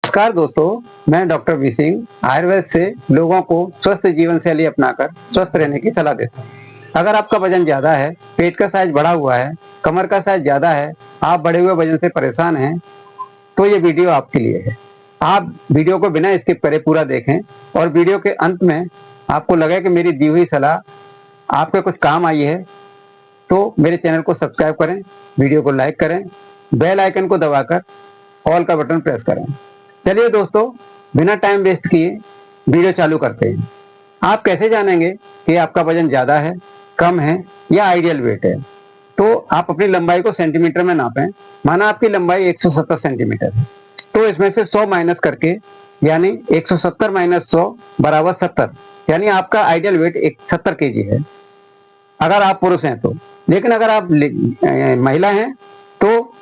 नमस्कार दोस्तों, मैं डॉक्टर वी सिंह आयुर्वेद से लोगों को स्वस्थ जीवन शैली अपनाकर स्वस्थ रहने की सलाह देता हूँ। अगर आपका वजन ज्यादा है, पेट का साइज बढ़ा हुआ है, कमर का साइज ज्यादा है, आप बढ़े हुए वजन से परेशान हैं, तो ये वीडियो आपके लिए है। आप वीडियो को बिना स्किप करे पूरा देखें और वीडियो के अंत में आपको लगे कि मेरी दी हुई सलाह आपके कुछ काम आई है, तो मेरे चैनल को सब्सक्राइब करें, वीडियो को लाइक करें, बेल आइकन को दबाकर ऑल का बटन प्रेस करें। चलिए दोस्तों, बिना टाइम वेस्ट किए वीडियो चालू करते हैं। आप कैसे जानेंगे कि आपका वजन ज्यादा है, कम है या आइडियल वेट है? तो आप अपनी लंबाई को सेंटीमीटर में नापें। माना आपकी लंबाई 170 सेंटीमीटर है, तो इसमें से 100 माइनस करके, यानी 170 माइनस 100 बराबर 70, यानी आपका आइडियल वेट 70 केजी है अगर आप पुरुष हैं तो। लेकिन अगर आप महिला हैं तो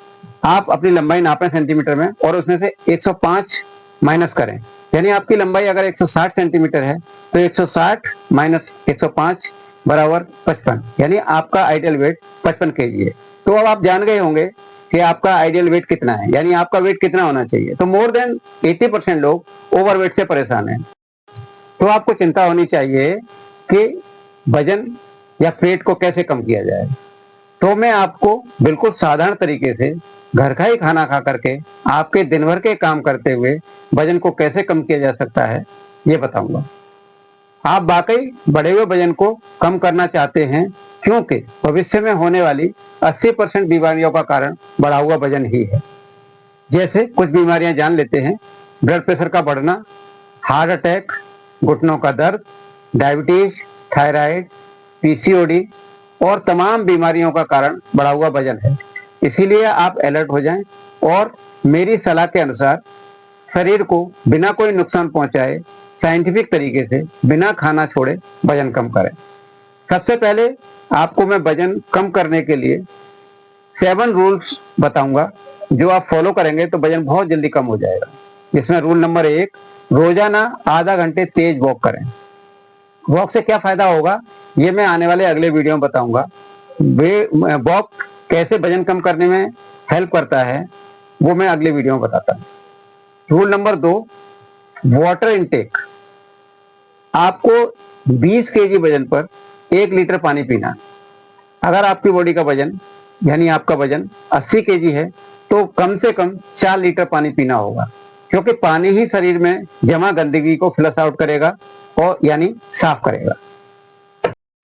आप अपनी लंबाई नापें सेंटीमीटर में और उसमें से 105 माइनस करें, यानी आपकी लंबाई अगर 160 सेंटीमीटर है तो 160 माइनस 105 बराबर 55, यानी आपका आइडियल वेट 55 केजी है। तो अब आप जान गए होंगे कि आपका आइडियल वेट कितना है, यानी आपका वेट कितना होना चाहिए। तो मोर देन 80% लोग ओवरवेट से परेशान हैं। तो आपको चिंता होनी चाहिए कि वजन या पेट को कैसे कम किया जाए। तो मैं आपको बिल्कुल साधारण तरीके से घर का ही खाना खा करके आपके दिन भर के काम करते हुए वजन को कैसे कम किया जा सकता है, ये बताऊंगा। आप वाकई बढ़े हुए वजन को कम करना चाहते हैं, क्योंकि भविष्य में होने वाली 80% बीमारियों का कारण बढ़ा हुआ वजन ही है। जैसे कुछ बीमारियां जान लेते हैं। ब्लड प्रेशर का बढ़ना, हार्ट अटैक, घुटनों का दर्द, डायबिटीज, थायराइड, पीसीओडी और तमाम बीमारियों का कारण बढ़ा हुआ वजन है। इसीलिए आप अलर्ट हो जाएं और मेरी सलाह के अनुसार शरीर को बिना कोई नुकसान पहुंचाए साइंटिफिक तरीके से बिना खाना छोड़े वजन कम करें। सबसे पहले आपको मैं वजन कम करने के लिए 7 रूल्स बताऊंगा, जो आप फॉलो करेंगे तो वजन बहुत जल्दी कम हो जाएगा। जिसमें रूल नंबर 1, रोजाना आधा घंटे तेज वॉक करें। वॉक से क्या फायदा होगा, ये मैं आने वाले अगले वीडियो में बताऊंगा। वॉक कैसे वजन कम करने में हेल्प करता है, वो मैं अगले वीडियो में बताता हूँ। Rule number 2, water intake. आपको 20 केजी वजन पर 1 लीटर पानी पीना। अगर आपकी बॉडी का वजन, यानी आपका वजन 80 केजी है, तो कम से कम 4 लीटर पानी पीना होगा, क्योंकि पानी ही शरीर में जमा गंदगी को फ्लश आउट करेगा और यानी साफ करेगा।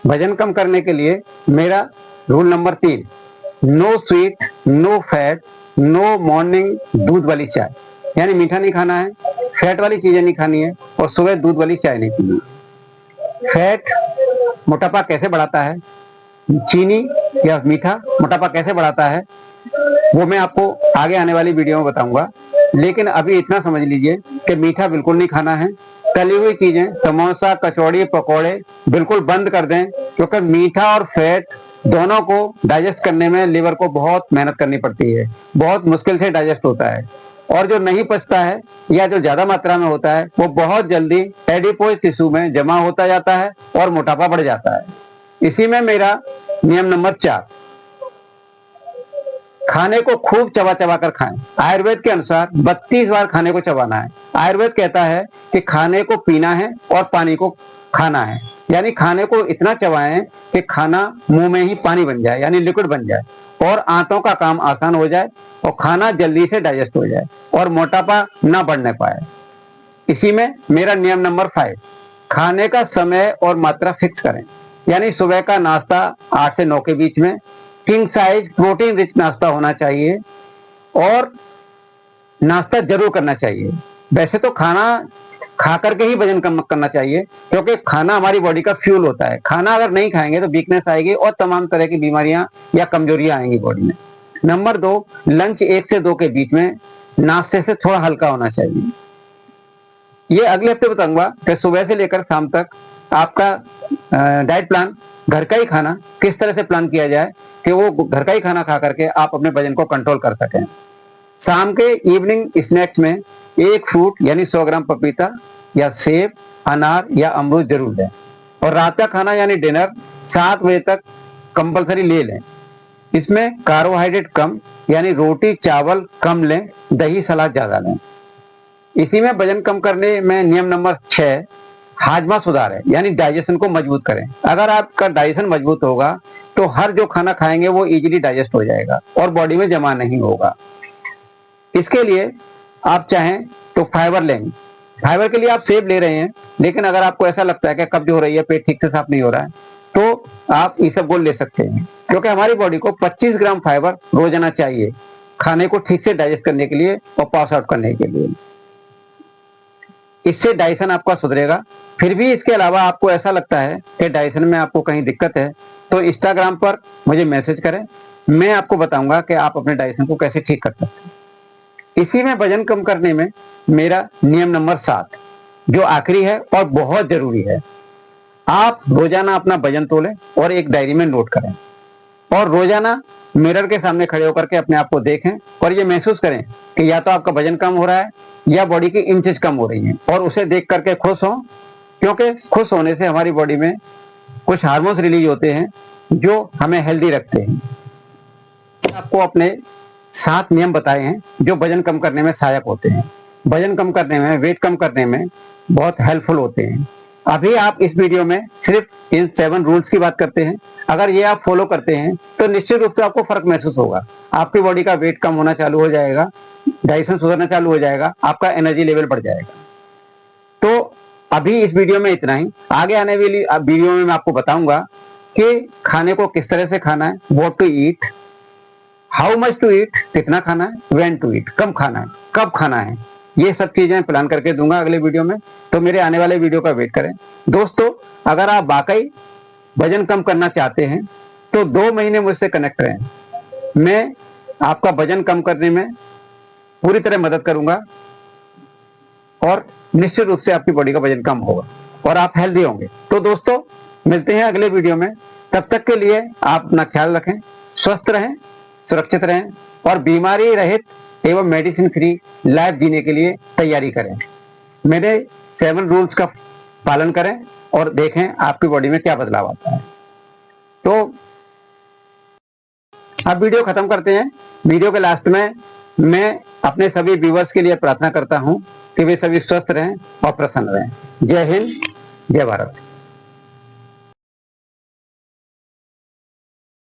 वजन कम करने के लिए मेरा rule number 3, no sweet, no fat, no morning दूध वाली चाय। यानी मीठा नहीं खाना है, फैट वाली चीजें नहीं खानी है और सुबह दूध वाली चाय नहीं पीनी है। फैट मोटापा कैसे बढ़ाता है, चीनी या मीठा मोटापा कैसे बढ़ाता है, वो मैं आपको आगे आने वाली वीडियो में बताऊंगा। लेकिन अभी इतना समझ लीजिए कि मीठा बिल्कुल नहीं खाना है। तली हुई चीजें, समोसा, कचौड़ी, पकौड़े बिल्कुल बंद कर दें, क्योंकि मीठा और फैट दोनों को डाइजेस्ट करने में लिवर को बहुत मेहनत करनी पड़ती है, बहुत मुश्किल से डाइजेस्ट होता है। और जो नहीं पचता है या जो ज्यादा मात्रा में होता है, वो बहुत जल्दी एडिपोज टिश्यू में जमा होता जाता है और मोटापा बढ़ जाता है। इसी में मेरा नियम नंबर 4, खाने को खूब चबा चबा कर खाएं। आयुर्वेद के अनुसार 32 बार खाने को चबाना है। आयुर्वेद कहता है कि खाने को पीना है और पानी को खाना है, यानी खाने को इतना चबाएं कि खाना मुंह में ही पानी बन जाए, यानी लिक्विड बन जाए और आंतों का काम आसान हो जाए और खाना जल्दी से डाइजेस्ट हो जाए और मोटापा ना बढ़ने पाए। इसी में मेरा नियम नंबर 5, खाने का समय और मात्रा फिक्स करें। यानी सुबह का नाश्ता 8 से 9 के बीच में, किंग साइज प्रोटीन रिच नाश्ता होना चाहिए और नाश्ता जरूर करना चाहिए। वैसे तो खाना खा करके ही वजन कम करना चाहिए, क्योंकि खाना हमारी बॉडी का फ्यूल होता है। खाना अगर नहीं खाएंगे तो वीकनेस आएगी और तमाम तरह की बीमारियां या कमजोरियां आएंगी बॉडी में। नंबर 2, लंच 1 से 2 के बीच में नाश्ते से थोड़ा हल्का होना चाहिए। ये अगले हफ्ते बताऊंगा कि सुबह से लेकर शाम तक आपका डाइट प्लान, घर का ही खाना किस तरह से प्लान किया जाए कि वो घर का ही खाना खा करके आप अपने वजन को कंट्रोल कर सकें। शाम के इवनिंग स्नैक्स में 1 फ्रूट यानी 100 ग्राम पपीता या सेब, अनार या अमरूद जरूर लें। और रात का खाना यानी डिनर 7 बजे तक कंपलसरी ले लें। इसमें कार्बोहाइड्रेट कम, यानी रोटी चावल कम लें, दही सलाद ज्यादा लें। इसी में वजन कम करने में नियम नंबर 6 हाजमा सुधार है, यानी डाइजेशन को मजबूत करें। अगर आपका डाइजेशन मजबूत होगा तो हर जो खाना खाएंगे वो इजीली डाइजेस्ट हो जाएगा और बॉडी में जमा नहीं होगा। इसके लिए आप चाहें तो फाइबर लेंगे। फाइबर के लिए आप सेब ले रहे हैं, लेकिन अगर आपको ऐसा लगता है कि कब्ज हो रही है, पेट ठीक से साफ नहीं हो रहा है, तो आप इसबगोल ले सकते हैं, क्योंकि हमारी बॉडी को 25 ग्राम फाइबर रोजाना चाहिए खाने को ठीक से डाइजेस्ट करने के लिए और पास आउट करने के लिए। इससे डाइजेशन आपका सुधरेगा। फिर भी इसके अलावा आपको ऐसा लगता है कि डाइजेशन में आपको कहीं दिक्कत है, तो इंस्टाग्राम पर मुझे मैसेज करें, मैं आपको बताऊंगा कि आप अपने डाइजेशन को कैसे ठीक कर सकते हैं। इसी में वजन कम करने में मेरा नियम नंबर 7 जो आखिरी है और बहुत जरूरी है, आप रोजाना अपना वजन तोलें और एक डायरी में नोट करें और रोजाना मिरर के सामने खड़े होकर के अपने आप को देखें और ये महसूस करें कि या तो आपका वजन कम हो रहा है या बॉडी की इंचेज कम हो रही हैं, और उसे देख करके खुश हों, क्योंकि खुश होने से हमारी बॉडी में कुछ हार्मोन्स रिलीज होते हैं जो हमें हेल्दी रखते हैं। आपको अपने 7 नियम बताए हैं जो वजन कम करने में सहायक होते हैं, वजन कम करने में, वेट कम करने में बहुत हेल्पफुल होते हैं। अभी आप इस वीडियो में सिर्फ इन 7 रूल्स की बात करते हैं। अगर ये आप फॉलो करते हैं तो निश्चित रूप से आपको फर्क महसूस होगा, आपकी बॉडी का वेट कम होना चालू हो जाएगा, डाइजेशन सुधरना चालू हो जाएगा, आपका एनर्जी लेवल बढ़ जाएगा। तो अभी इस वीडियो में इतना ही। आगे आने वाली वीडियो में मैं आपको बताऊंगा कि खाने को किस तरह से खाना है, what to eat, how much to eat, कितना खाना है, व्हेन टू ईट, कब खाना है, कब खाना है, ये सब चीजें प्लान करके दूंगा अगले वीडियो में। तो मेरे आने वाले वीडियो का वेट करें। दोस्तों, अगर आप वाकई वजन कम करना चाहते हैं तो 2 महीने मुझसे कनेक्ट रहें, मैं आपका वजन कम करने में पूरी तरह मदद करूंगा और निश्चित रूप से आपकी बॉडी का वजन कम होगा और आप हेल्दी होंगे। तो दोस्तों, मिलते हैं अगले वीडियो में। तब तक के लिए आप अपना ख्याल रखें, स्वस्थ रहें, सुरक्षित रहें और बीमारी रहित एवं मेडिसिन फ्री लाइफ जीने के लिए तैयारी करें। मेरे 7 रूल्स का पालन करें और देखें आपकी बॉडी में क्या बदलाव आता है। तो अब वीडियो खत्म करते हैं। वीडियो के लास्ट में मैं अपने सभी व्यूवर्स के लिए प्रार्थना करता हूं कि वे सभी स्वस्थ रहें और प्रसन्न रहें। जय हिंद, जय भारत।